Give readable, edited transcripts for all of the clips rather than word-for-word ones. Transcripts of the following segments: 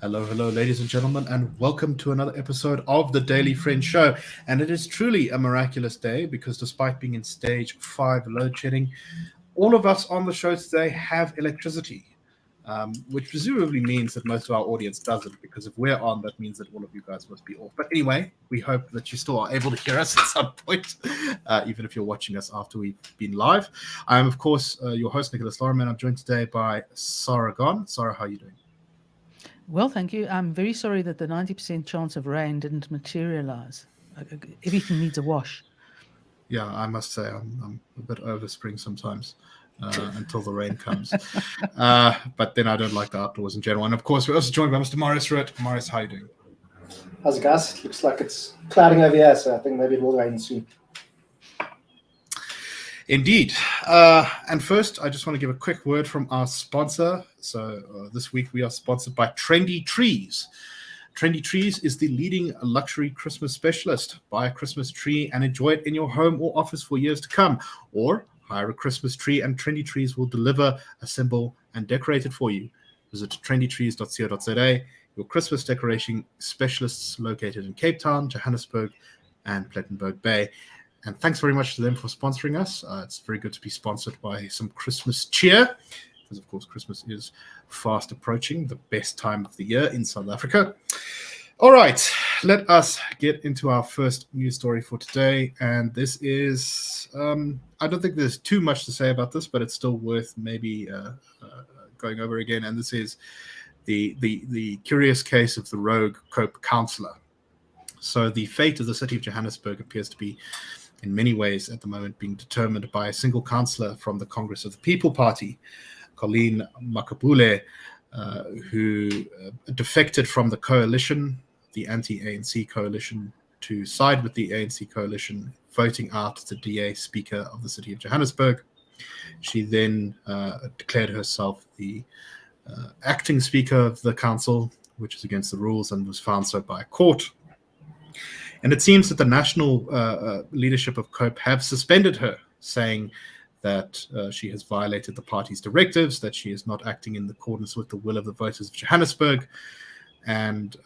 Hello, hello, ladies and gentlemen, and welcome to another episode of the Daily Friend Show. And it is truly a miraculous day because despite being in stage 5 load shedding, all of us on the show today have electricity, which presumably means that most of our audience doesn't, because if we're on, that means that all of you guys must be off. But anyway, we hope that you still are able to hear us at some point, even if you're watching us after we've been live. I am, of course, your host, Nicholas Loriman. I'm joined today by Sarah Gon. Sarah, how are you doing? Well, thank you. I'm very sorry that the 90% chance of rain didn't materialize. Everything needs a wash. Yeah, I must say I'm a bit over spring sometimes until the rain comes. But then I don't like the outdoors in general. And of course, we're also joined by Mr. Morris Rutt. Morris, how are you doing? How's it, guys? Looks like it's clouding over here, so I think maybe it will rain soon. Indeed. And first, I just want to give a quick word from our sponsor. So this week we are sponsored by Trendy Trees. Trendy Trees is the leading luxury Christmas specialist. Buy a Christmas tree and enjoy it in your home or office for years to come. Or hire a Christmas tree and Trendy Trees will deliver, assemble, and decorate it for you. Visit trendytrees.co.za, your Christmas decoration specialists located in Cape Town, Johannesburg, and Plettenberg Bay. And thanks very much to them for sponsoring us. It's very good to be sponsored by some Christmas cheer, because, of course, Christmas is fast approaching, the best time of the year in South Africa. All right, let us get into our first news story for today. And this is, I don't think there's too much to say about this, but it's still worth maybe going over again. And this is the curious case of the rogue Cope councillor. So the fate of the city of Johannesburg appears to be, in many ways at the moment, being determined by a single councillor from the Congress of the People Party, Colleen Makabule, who defected from the coalition, the anti-ANC coalition, to side with the ANC coalition, voting out the DA Speaker of the city of Johannesburg. She then declared herself the acting Speaker of the council, which is against the rules, and was found so by a court. And it seems that the national leadership of COPE have suspended her, saying that she has violated the party's directives, that she is not acting in accordance with the will of the voters of Johannesburg, and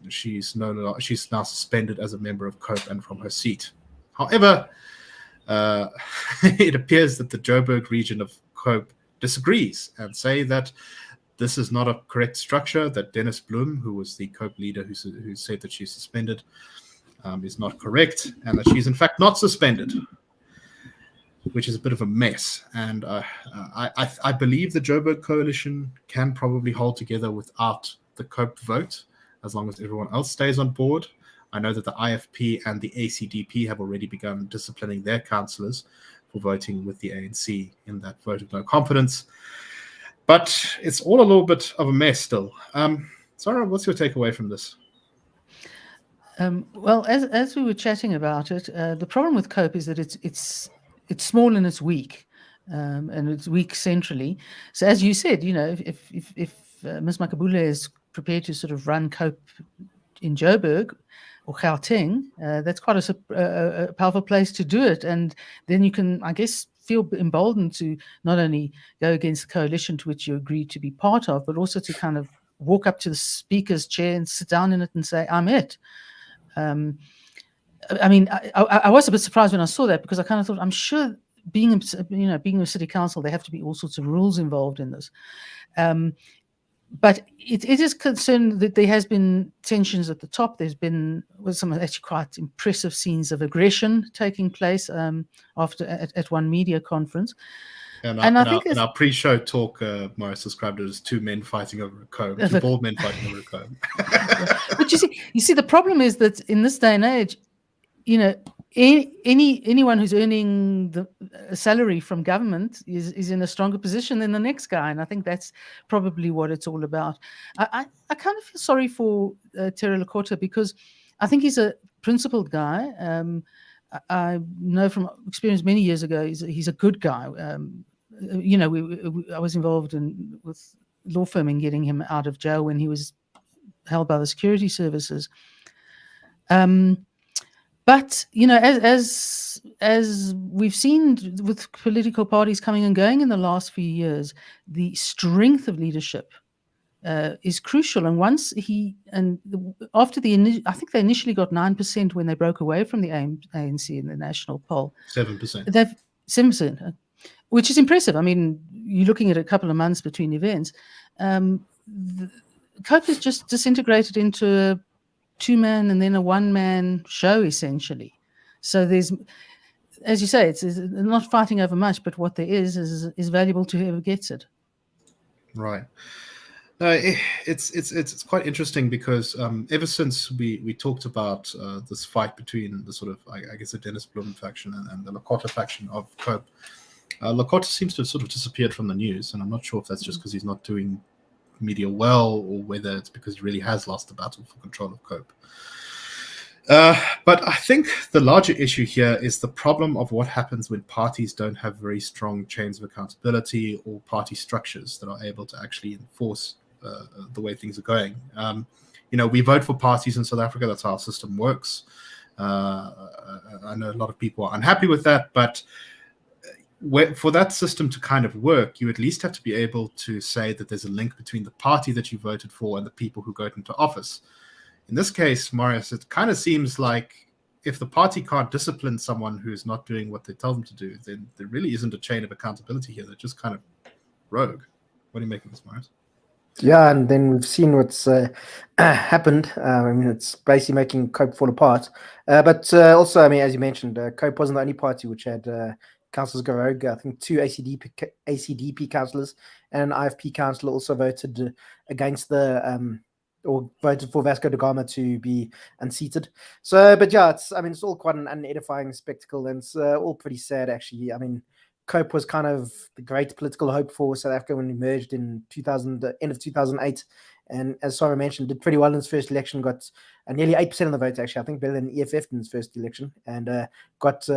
she's now suspended as a member of COPE and from her seat. However, it appears that the Joburg region of COPE disagrees and say that this is not a correct structure, that Dennis Bloem, who was the COPE leader who said that she's suspended, is not correct, and that she's in fact not suspended, which is a bit of a mess. And I believe the Joburg coalition can probably hold together without the COPE vote, as long as everyone else stays on board. I know that the IFP and the ACDP have already begun disciplining their councillors for voting with the ANC in that vote of no confidence. But it's all a little bit of a mess still. Sarah, what's your takeaway from this? Well, as we were chatting about it, the problem with COPE is that it's small and it's weak, and it's weak centrally. So, as you said, if Ms. Makabule is prepared to sort of run COPE in Joburg or Gauteng, that's quite a powerful place to do it, and then you can, I guess, feel emboldened to not only go against the coalition to which you agreed to be part of, but also to kind of walk up to the speaker's chair and sit down in it and say, "I'm it." I mean, I was a bit surprised when I saw that, because I kind of thought, I'm sure being a city council, there have to be all sorts of rules involved in this. But it is concerned that there has been tensions at the top. There's been some actually quite impressive scenes of aggression taking place at one media conference. And I think in our pre-show talk, Morris described it as two men fighting over a comb, two bald men fighting over a comb. But you see, the problem is that in this day and age, anyone who's earning a salary from government is in a stronger position than the next guy, and I think that's probably what it's all about. I kind of feel sorry for Terry Lakota, because I think he's a principled guy. I know from experience many years ago, he's a good guy. I was involved with law firm in getting him out of jail when he was held by the security services. But as we've seen with political parties coming and going in the last few years, the strength of leadership is crucial. And after I think they initially got 9% when they broke away from the ANC in the national poll. 7%. They've 7%, which is impressive. I mean, you're looking at a couple of months between events. COPE has just disintegrated into a 2-man and then a 1-man show, essentially. So there's, as you say, it's not fighting over much, but what there is valuable to whoever gets it. Right. No, it's quite interesting because ever since we talked about this fight between the sort of, I guess, the Dennis Bloem faction and the Lakota faction of COPE, Lakota seems to have sort of disappeared from the news, and I'm not sure if that's just because he's not doing media well or whether it's because he really has lost the battle for control of COPE. But I think the larger issue here is the problem of what happens when parties don't have very strong chains of accountability or party structures that are able to actually enforce the way things are going. We vote for parties in South Africa. That's how our system works. I know a lot of people are unhappy with that, but for that system to kind of work, you at least have to be able to say that there's a link between the party that you voted for and the people who go into office. In this case, Marius, it kind of seems like if the party can't discipline someone who's not doing what they tell them to do, then there really isn't a chain of accountability here. They're just kind of rogue. What do you make of this, Marius? Yeah, and then we've seen what's happened. I mean, it's basically making COPE fall apart. But also, I mean, as you mentioned, COPE wasn't the only party which had councillors go rogue. I think 2 ACDP councillors and an IFP councillor also voted against or voted for Vasco da Gama to be unseated. So, but yeah, it's all quite an unedifying spectacle, and it's all pretty sad, actually. I mean, COPE was kind of the great political hope for South Africa when we merged in the end of 2008. And as Sarah mentioned, did pretty well in his first election, got nearly 8% of the vote, actually. I think better than EFF in his first election, and got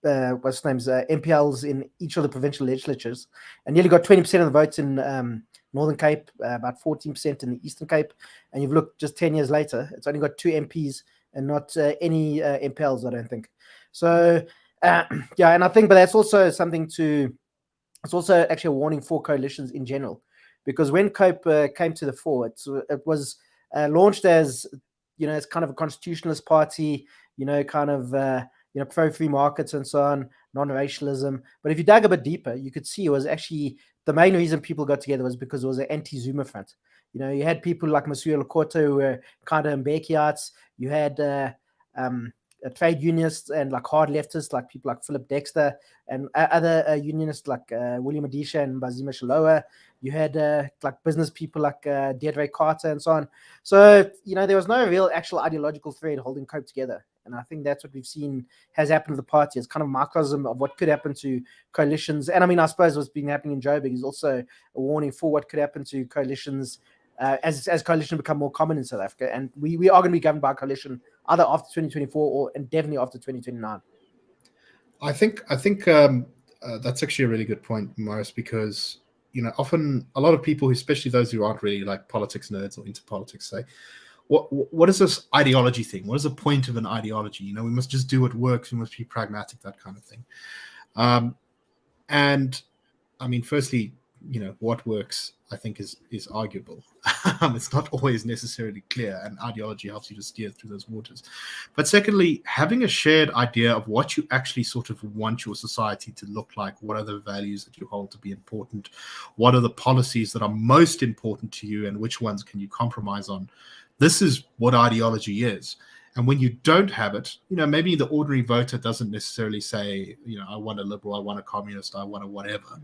what's his name's MPLs in each of the provincial legislatures, and nearly got 20% of the votes in Northern Cape, about 14% in the Eastern Cape. And you've looked just 10 years later, it's only got 2 MPs and not any MPLs, I don't think. So, yeah, and I think, but that's also it's also actually a warning for coalitions in general, because when COPE came to the fore, it was launched as, as kind of a constitutionalist party, kind of, pro-free markets and so on, non-racialism. But if you dug a bit deeper, you could see it was actually the main reason people got together was because it was an anti-Zuma front. You had people like Masuya Lekota who were kind of Mbekiites. You had trade unionists and like hard leftists, like people like Philip Dexter, and other unionists like William Adisha and Bazima Shalowa. You had like business people like Deirdre Carter and so on. So, there was no real actual ideological thread holding COPE together. And I think that's what we've seen has happened to the party. It's kind of a microcosm of what could happen to coalitions. And I mean, I suppose what's been happening in Joburg is also a warning for what could happen to coalitions as coalitions become more common in South Africa. And we are going to be governed by a coalition either after 2024 and definitely after 2029. I think that's actually a really good point, Morris, because often a lot of people, especially those who aren't really like politics nerds or into politics, say, what is this ideology thing? What is the point of an ideology? We must just do what works. We must be pragmatic, that kind of thing. And I mean, firstly, what works, I think, is arguable. It's not always necessarily clear, and ideology helps you to steer through those waters. But secondly, having a shared idea of what you actually sort of want your society to look like, what are the values that you hold to be important, what are the policies that are most important to you, and which ones can you compromise on? This is what ideology is. And when you don't have it, maybe the ordinary voter doesn't necessarily say, I want a liberal, I want a communist, I want a whatever.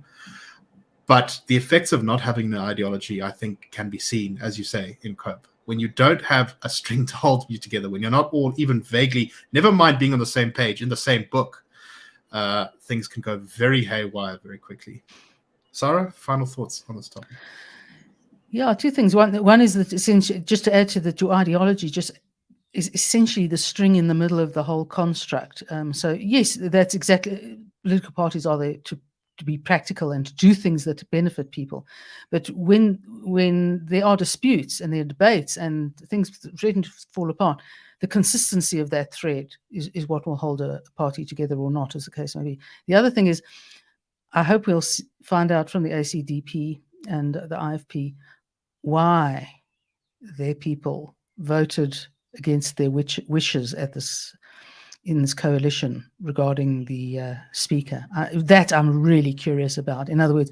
But the effects of not having an ideology, I think, can be seen, as you say, in COPE. When you don't have a string to hold you together, when you're not all even vaguely, never mind being on the same page, in the same book, things can go very haywire very quickly. Sarah, final thoughts on this topic? Yeah, 2 things. One is that essentially, just to add to that, your ideology just is essentially the string in the middle of the whole construct. So yes, that's exactly, political parties are there to be practical and to do things that benefit people. But when there are disputes and there are debates and things threaten to fall apart, the consistency of that thread is what will hold a party together or not, as the case may be. The other thing is, I hope we'll find out from the ACDP and the IFP why their people voted against their wishes in this coalition regarding the speaker. That I'm really curious about. In other words,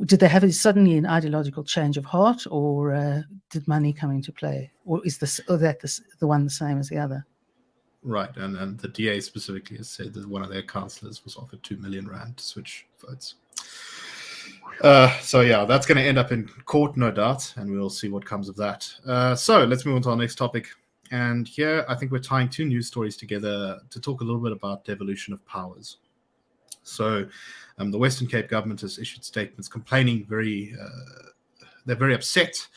did they have suddenly an ideological change of heart, or did money come into play, or is the one the same as the other? Right, and the DA specifically has said that one of their councillors was offered 2 million rand to switch votes. So yeah, that's going to end up in court, no doubt, and we'll see what comes of that. So let's move on to our next topic. And here, I think we're tying two news stories together to talk a little bit about devolution of powers. So the Western Cape government has issued statements complaining they're very upset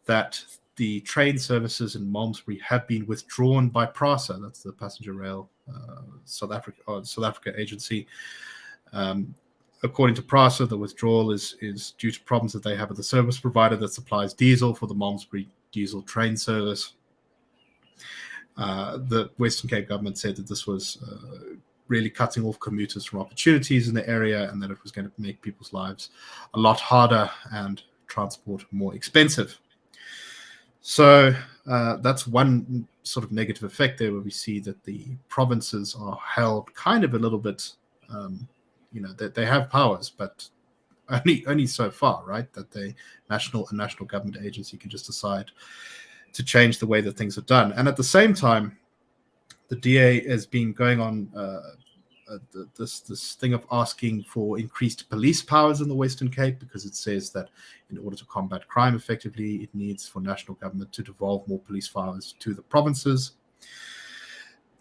that the train services in Malmesbury have been withdrawn by PRASA, that's the Passenger Rail South Africa agency. According to PRASA, the withdrawal is due to problems that they have with the service provider that supplies diesel for the Malmesbury diesel train service. The Western Cape government said that this was really cutting off commuters from opportunities in the area, and that it was going to make people's lives a lot harder and transport more expensive. So that's one sort of negative effect there, where we see that the provinces are held kind of a little bit, that they have powers, but only so far, right? That a national government agency can just decide to change the way that things are done. And at the same time, the DA has been going on this thing of asking for increased police powers in the Western Cape, because it says that in order to combat crime effectively, it needs for national government to devolve more police powers to the provinces.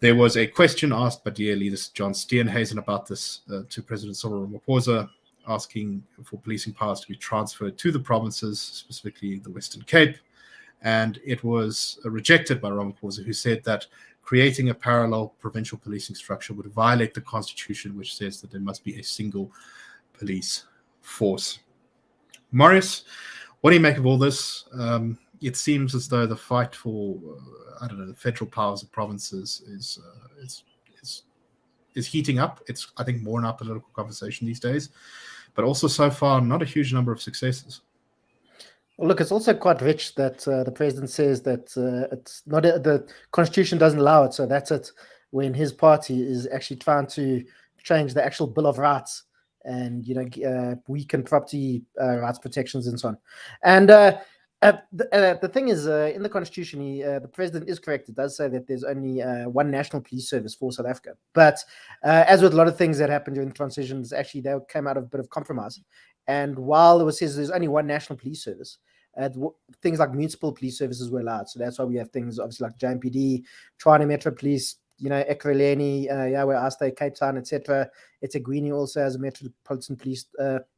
There was a question asked by DA leader John Steenhuisen about this to President Cyril Ramaphosa, asking for policing powers to be transferred to the provinces, specifically the Western Cape. And it was rejected by Ramaphosa, who said that creating a parallel provincial policing structure would violate the constitution, which says that there must be a single police force. Marius, what do you make of all this? It seems as though the fight for, the federal powers of provinces is heating up. It's, I think, more in our political conversation these days, but also so far not a huge number of successes. Well, look, it's also quite rich that the president says that it's not the constitution doesn't allow it, so that's it. When his party is actually trying to change the actual Bill of Rights and weaken property rights protections and so on. And the thing is, in the constitution, the president is correct. It does say that there's only one national police service for South Africa. But as with a lot of things that happened during the transitions, actually they came out of a bit of compromise. And while it says there's only one national police service, things like municipal police services were allowed. So that's why we have things obviously like JMPD, Tshwane Metro Police, Ekurhuleni, where I stay, Cape Town, etc. eThekwini also has a metropolitan police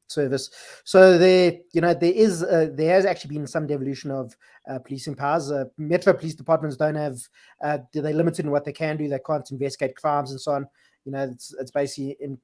service. So there has actually been some devolution of policing powers. Metro police departments don't have, they're limited in what they can do. They can't investigate crimes and so on. It's basically in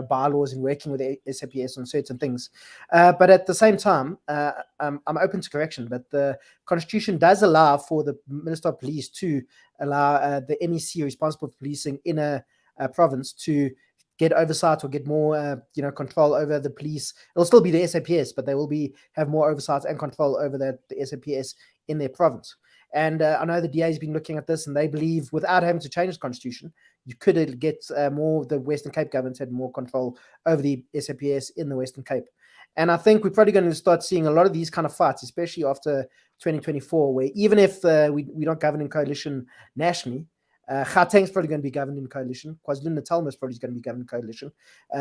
bylaws and working with the SAPS on certain things. But at the same time, I'm open to correction. But the constitution does allow for the Minister of Police to allow the MEC responsible for policing in a province to get oversight or get more control over the police. It'll still be the SAPS, but they will have more oversight and control over the SAPS in their province. And I know the DA has been looking at this, and they believe without having to change the constitution, you could get more. The Western Cape government had more control over the SAPS in the Western Cape. And I think we're probably going to start seeing a lot of these kind of fights, especially after 2024, where even if we don't govern in coalition nationally, Gauteng's probably going to be governed in coalition. KwaZulu-Natal is probably going to be governed in coalition.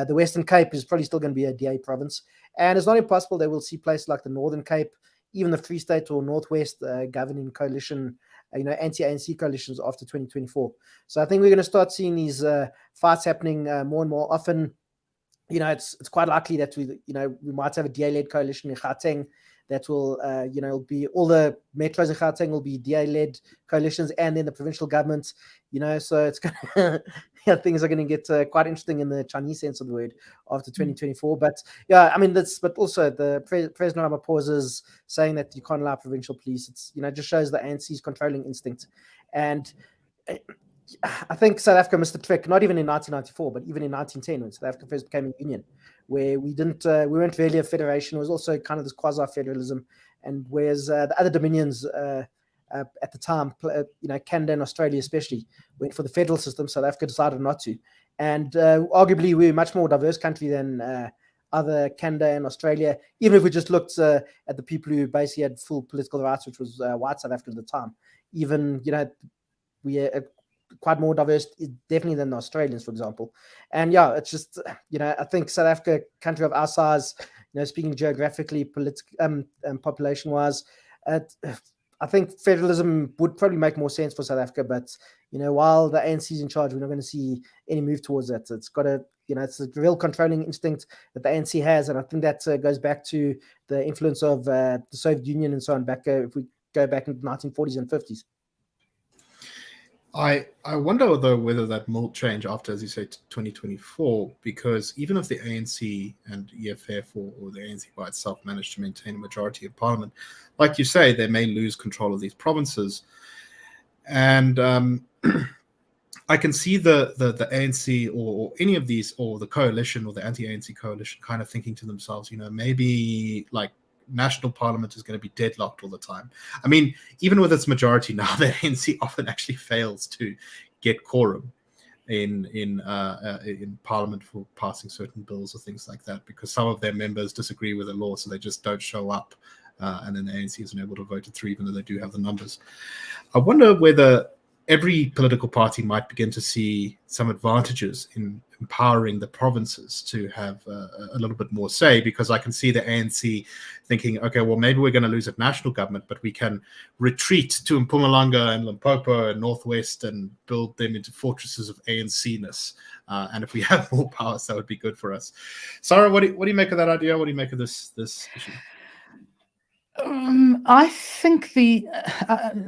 The Western Cape is probably still going to be a DA province. And it's not impossible that we'll see places like the Northern Cape, even the Free State or Northwest governing coalition, anti-ANC coalitions after 2024. So I think we're going to start seeing these fights happening more and more often. It's quite likely that we might have a DA-led coalition in Gauteng that will, be all the metros in Gauteng will be DA-led coalitions, and then the provincial government, so it's going to, things are going to get quite interesting in the Chinese sense of the word after 2024. But but also the President Ramaphosa is saying that you can't allow provincial police. It's, just shows the ANC's controlling instinct. And I think South Africa missed the trick, not even in 1994, but even in 1910 when South Africa first became a union, where we weren't really a federation. It was also kind of this quasi-federalism. and whereas the other dominions at the time, Canada and Australia especially, went for the federal system. South Africa decided not to. And arguably, we're a much more diverse country than other Canada and Australia, even if we just looked at the people who basically had full political rights, which was white South Africa at the time. Even, we are quite more diverse, definitely, than the Australians, for example. And yeah, it's just, I think South Africa, country of our size, speaking geographically, population-wise, I think federalism would probably make more sense for South Africa, but while the ANC is in charge, we're not going to see any move towards that. It's got to, it's a real controlling instinct that the ANC has, and I think that goes back to the influence of the Soviet Union and so on. Back if we go back into the 1940s and 50s. I wonder, though, whether that will change after, as you say, 2024, because even if the ANC and EFF or the ANC by itself manage to maintain a majority of parliament, like you say, they may lose control of these provinces. And I can see the ANC or any of these, or the coalition or the anti-ANC coalition, kind of thinking to themselves, maybe like national parliament is going to be deadlocked all the time. I mean, even with its majority now, the ANC often actually fails to get quorum in parliament for passing certain bills or things like that, because some of their members disagree with the law, so they just don't show up, and then the ANC isn't able to vote it through, even though they do have the numbers. I wonder whether every political party might begin to see some advantages in empowering the provinces to have a little bit more say, because I can see the ANC thinking, okay, well, maybe we're going to lose at national government, but we can retreat to Mpumalanga and Limpopo and Northwest and build them into fortresses of ANC-ness. And if we have more powers, that would be good for us. Sarah, what do you make of that idea? What do you make of this issue? I think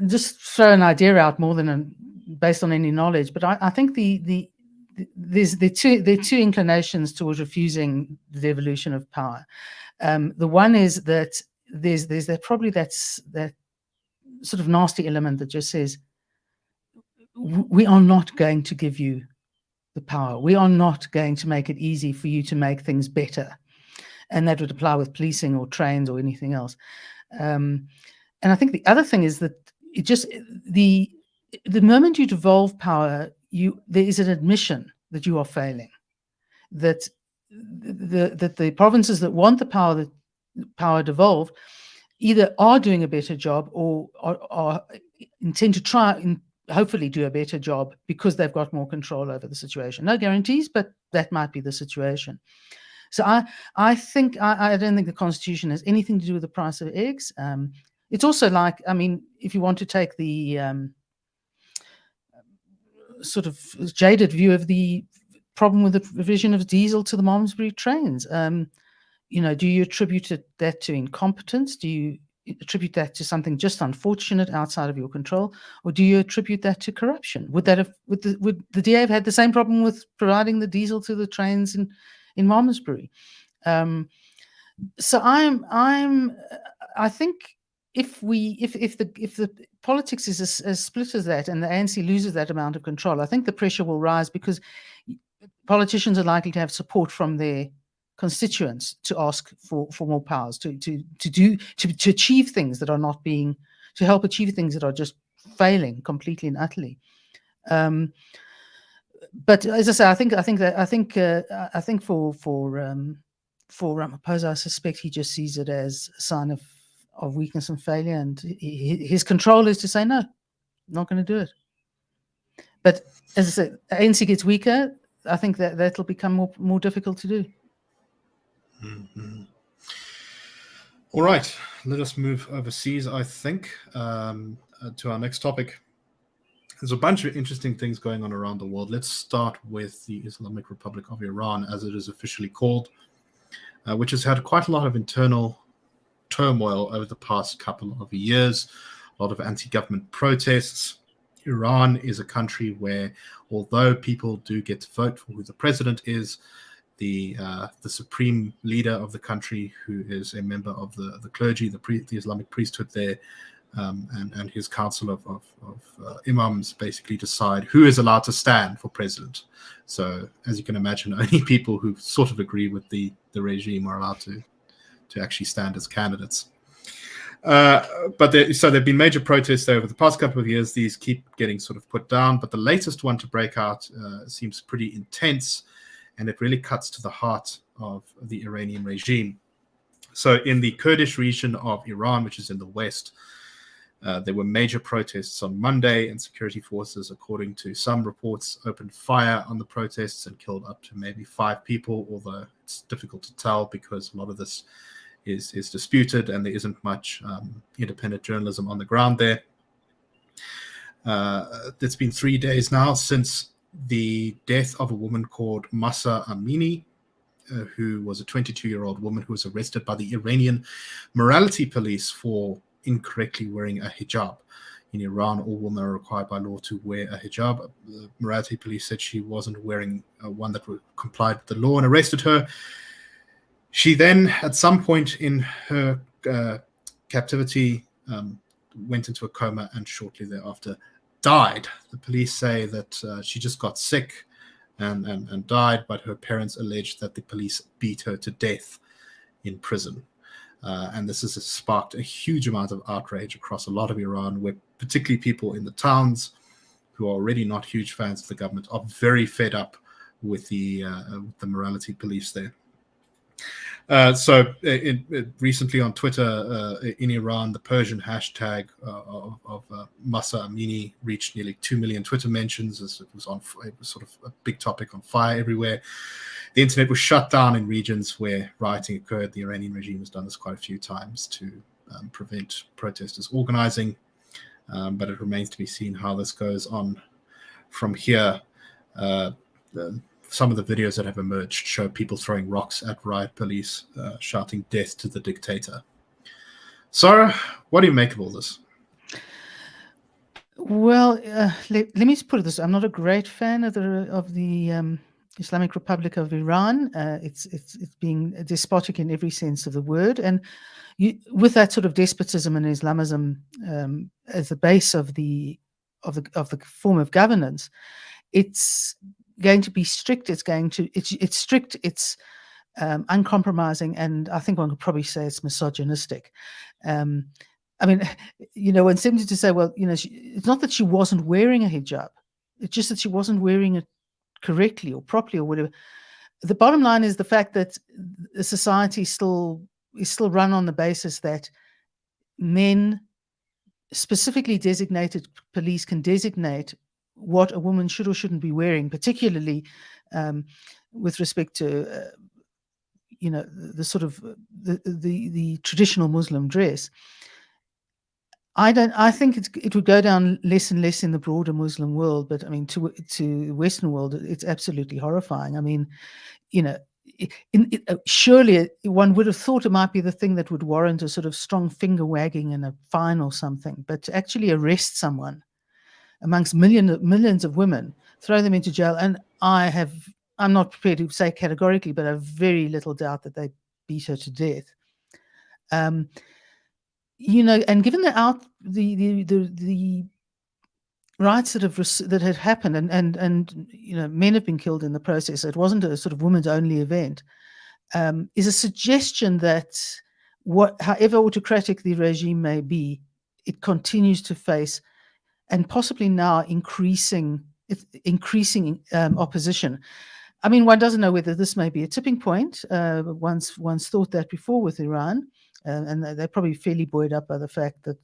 just throw an idea out more than based on any knowledge, but I think there's two inclinations towards refusing the devolution of power. The one is that there's that sort of nasty element that just says, we are not going to give you the power. We are not going to make it easy for you to make things better. And that would apply with policing or trains or anything else. And I think the other thing is that it just the moment you devolve power, there is an admission that you are failing, that the provinces that want the power devolved either are doing a better job or are intend to try and hopefully do a better job because they've got more control over the situation. No guarantees, but that might be the situation. So I think I don't think the Constitution has anything to do with the price of eggs. It's also like, I mean, if you want to take the sort of jaded view of the problem with the provision of diesel to the Malmesbury trains, do you attribute that to incompetence? Do you attribute that to something just unfortunate outside of your control, or do you attribute that to corruption? Would the DA have had the same problem with providing the diesel to the trains in Malmesbury? So I think if the politics is as split as that, and the ANC loses that amount of control, I think the pressure will rise, because politicians are likely to have support from their constituents to ask for more powers, to achieve things that are not being, to help achieve things that are just failing completely and utterly. But as I say, I think for Ramaphosa, I suspect he just sees it as a sign of weakness and failure, and his control is to say no, not going to do it. But as I said, ANC gets weaker, I think that'll become more difficult to do. Mm-hmm. All right, let us move overseas, I think, to our next topic. There's a bunch of interesting things going on around the world. Let's start with the Islamic Republic of Iran, as it is officially called, which has had quite a lot of internal turmoil over the past couple of years, a lot of anti-government protests. Iran is a country where, although people do get to vote for who the president is, the supreme leader of the country, who is a member of the clergy, the Islamic priesthood there, and his council of imams basically decide who is allowed to stand for president. So, as you can imagine, only people who sort of agree with the regime are allowed to actually stand as candidates. But so there have been major protests there over the past couple of years. These keep getting sort of put down, but the latest one to break out seems pretty intense, and it really cuts to the heart of the Iranian regime. So in the Kurdish region of Iran, which is in the west, there were major protests on Monday, and security forces, according to some reports, opened fire on the protests and killed up to maybe 5 people, although it's difficult to tell because a lot of this is disputed and there isn't much independent journalism on the ground there. It's been 3 days now since the death of a woman called Mahsa Amini, who was a 22-year-old woman who was arrested by the Iranian morality police for incorrectly wearing a hijab. In Iran, all women are required by law to wear a hijab. The morality police said she wasn't wearing one that complied with the law and arrested her. She then, at some point in her captivity, went into a coma and shortly thereafter died. The police say that she just got sick and died, but her parents alleged that the police beat her to death in prison. And this has sparked a huge amount of outrage across a lot of Iran, where particularly people in the towns who are already not huge fans of the government are very fed up with the morality police there. Recently on Twitter in Iran, the Persian hashtag of Mahsa Amini reached nearly 2 million Twitter mentions, as it was sort of a big topic on fire everywhere. The internet was shut down in regions where rioting occurred. The Iranian regime has done this quite a few times to prevent protesters organizing, but it remains to be seen how this goes on from here. Some of the videos that have emerged show people throwing rocks at riot police, shouting death to the dictator. Sarah, what do you make of all this? Well, let me put it this way. I'm not a great fan of the Islamic Republic of Iran. It's being despotic in every sense of the word, and with that sort of despotism and Islamism as the base of the form of governance, it's going to be strict. It's strict. It's uncompromising, and I think one could probably say it's misogynistic. I mean, one's tempted to say, well, it's not that she wasn't wearing a hijab; it's just that she wasn't wearing it correctly or properly or whatever. The bottom line is the fact that the society is still run on the basis that men, specifically designated police, can designate what a woman should or shouldn't be wearing, particularly with respect to the sort of the traditional Muslim dress. I think it would go down less and less in the broader Muslim world, but I mean, to the Western world, it's absolutely horrifying. I mean, surely one would have thought it might be the thing that would warrant a sort of strong finger wagging and a fine or something, but to actually arrest someone amongst millions of women, throw them into jail, and I'm not prepared to say categorically, but I have very little doubt that they beat her to death. And given the riots that had happened, and men have been killed in the process, it wasn't a sort of women's only event, is a suggestion that however autocratic the regime may be, it continues to face, and possibly now increasing opposition. I mean, one doesn't know whether this may be a tipping point. One's thought that before with Iran, and they're probably fairly buoyed up by the fact that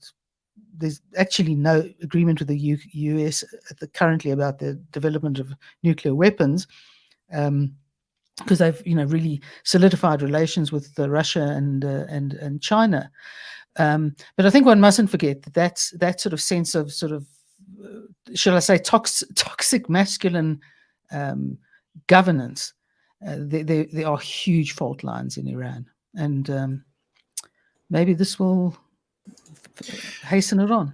there's actually no agreement with the US currently about the development of nuclear weapons, because they've really solidified relations with Russia and China. But I think one mustn't forget that sort of sense of shall I say toxic masculine governance. There are huge fault lines in Iran, and maybe this will hasten it on.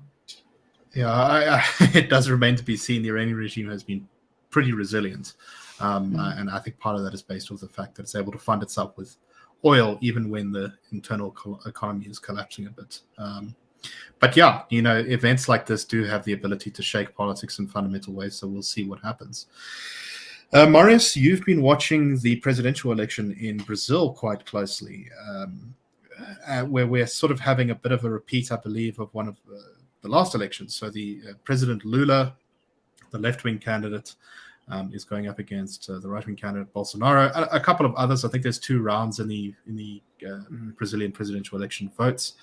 Yeah, it does remain to be seen. The Iranian regime has been pretty resilient, and I think part of that is based on the fact that it's able to fund itself with oil, even when the internal economy is collapsing a bit. But yeah, events like this do have the ability to shake politics in fundamental ways, so we'll see what happens. Marius, you've been watching the presidential election in Brazil quite closely. where we're sort of having a bit of a repeat, I believe, of one of the last elections. So the President Lula, the left-wing candidate, is going up against the right-wing candidate Bolsonaro. A couple of others. I think there's 2 rounds in the Brazilian presidential election votes.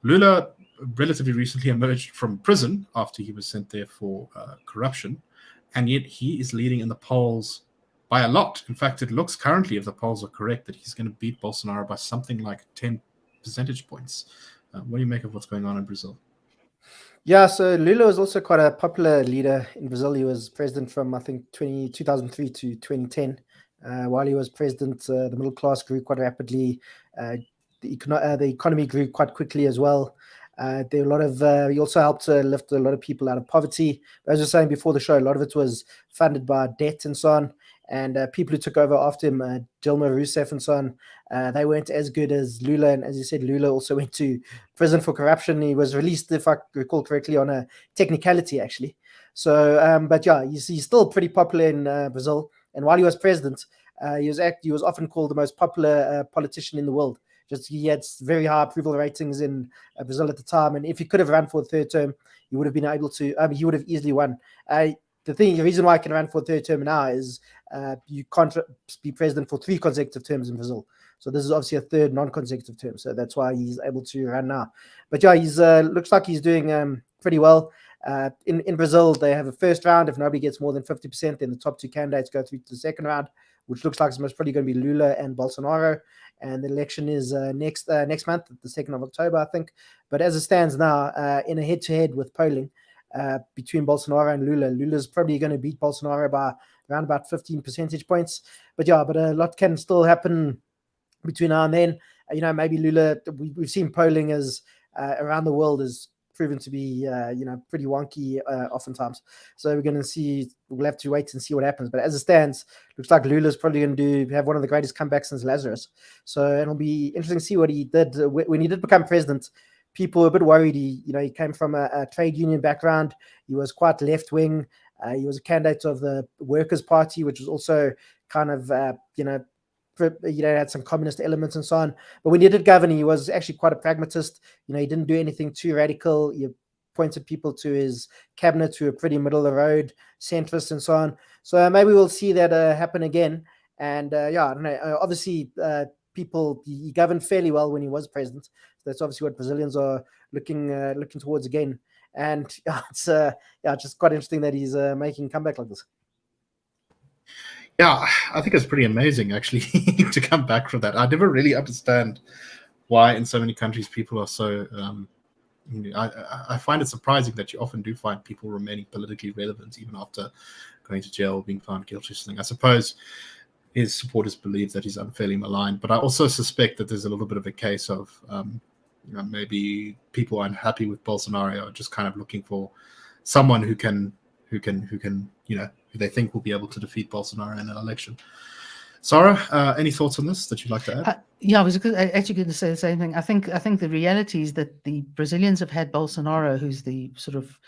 Lula relatively recently emerged from prison after he was sent there for corruption, and yet he is leading in the polls by a lot. In fact, it looks currently, if the polls are correct, that he's going to beat Bolsonaro by something like 10 percentage points. What do you make of what's going on in Brazil? Yeah, so Lula was also quite a popular leader in Brazil. He was president from, I think, 2003 to 2010. While he was president, the middle class grew quite rapidly. The economy grew quite quickly as well. There were a lot of. He also helped lift a lot of people out of poverty. But as I was saying before the show, a lot of it was funded by debt and so on. And people who took over after him, Dilma Rousseff and so on, they weren't as good as Lula. And as you said, Lula also went to prison for corruption. He was released, if I recall correctly, on a technicality, actually. So, but yeah, he's still pretty popular in Brazil. And while he was president, he was often called the most popular politician in the world. Just he had very high approval ratings in Brazil at the time, and if he could have run for a 3rd term, he would have been able to. He would have easily won. The reason why I can run for a 3rd term now is you can't be president for 3 consecutive terms in Brazil. So this is obviously a 3rd non-consecutive term. So that's why he's able to run now. But yeah, he's looks like he's doing pretty well. In Brazil, they have a first round. If nobody gets more than 50%, then the top 2 candidates go through to the second round, which looks like it's most probably going to be Lula and Bolsonaro. And the election is next month, the 2nd of October, I think. But as it stands now, in a head-to-head with polling between Bolsonaro and Lula, Lula's probably going to beat Bolsonaro by around about 15 percentage points. But yeah, a lot can still happen between now and then. Maybe Lula, we've seen polling as around the world is proven to be pretty wonky oftentimes. So we're going to see. We'll have to wait and see what happens. But as it stands, looks like Lula's probably going to have one of the greatest comebacks since Lazarus. So it'll be interesting to see what he did when he did become president. People were a bit worried. He came from a trade union background. He was quite left wing. He was a candidate of the Workers' Party, which was also kind of had some communist elements and so on. But when he did govern, he was actually quite a pragmatist. He didn't do anything too radical. He appointed people to his cabinet who were pretty middle of the road, centrist and so on. So maybe we'll see that happen again. And I don't know. Obviously, he governed fairly well when he was president. So that's obviously what Brazilians are looking towards again. And it's just quite interesting that he's making a comeback like this. Yeah, I think it's pretty amazing, actually, to come back from that. I never really understand why in so many countries people are so... I find it surprising that you often do find people remaining politically relevant even after going to jail or being found guilty or something. I suppose his supporters believe that he's unfairly maligned, but I also suspect that there's a little bit of a case of maybe people unhappy with Bolsonaro are just kind of looking for someone who they think will be able to defeat Bolsonaro in an election. Sarah, any thoughts on this that you'd like to add? I was actually going to say the same thing. I think the reality is that the Brazilians have had Bolsonaro, who's the sort of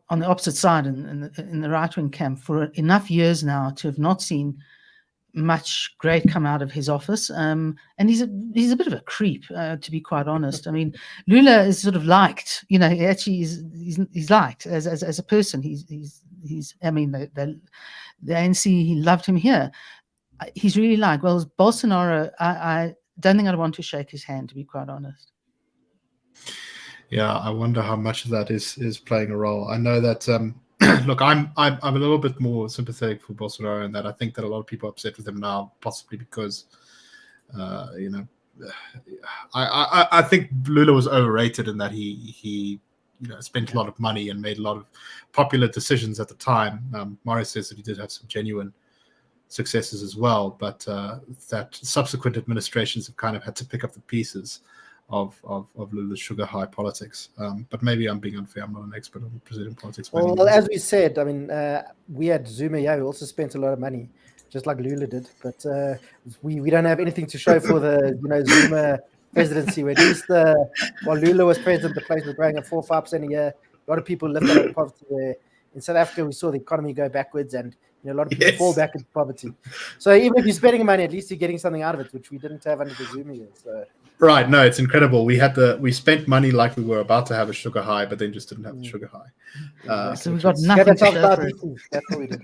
on the opposite side in the right-wing camp, for enough years now to have not seen much great come out of his office. And he's a bit of a creep, to be quite honest. I mean, Lula is sort of liked. He actually he's liked as a person. He's. I mean, the ANC, he loved him here. He's really liked. Well, Bolsonaro, I don't think I'd want to shake his hand, to be quite honest. Yeah, I wonder how much of that is playing a role. I know that. Look, I'm a little bit more sympathetic for Bolsonaro in that I think that a lot of people are upset with him now, possibly because, I think Lula was overrated in that he spent a lot of money and made a lot of popular decisions at the time. Morris says that he did have some genuine successes as well, but that subsequent administrations have kind of had to pick up the pieces of Lula's sugar high politics. But maybe I'm being unfair. I'm not an expert on Brazilian politics. Well, as we said, I mean, we had Zuma, who also spent a lot of money, just like Lula did. But we don't have anything to show for the Zuma presidency. At least while Lula was president, the place was growing at 4 or 5% a year. A lot of people lived out of poverty there. in South Africa, we saw the economy go backwards, and a lot of people fall back into poverty. So even if you're spending money, at least you're getting something out of it, which we didn't have under the Zuma years. So. Right, no, it's incredible. We spent money like we were about to have a sugar high, but then just didn't have the sugar high. So we got nothing to show for it. That's what we did.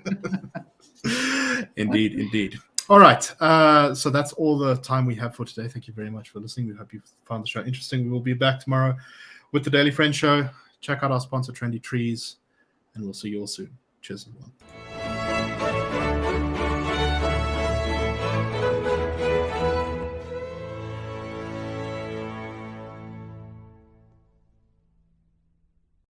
Indeed. All right, so that's all the time we have for today. Thank you very much for listening. We hope you found the show interesting. We will be back tomorrow with the Daily Friend Show. Check out our sponsor, Trendy Trees, and we'll see you all soon. Cheers, everyone.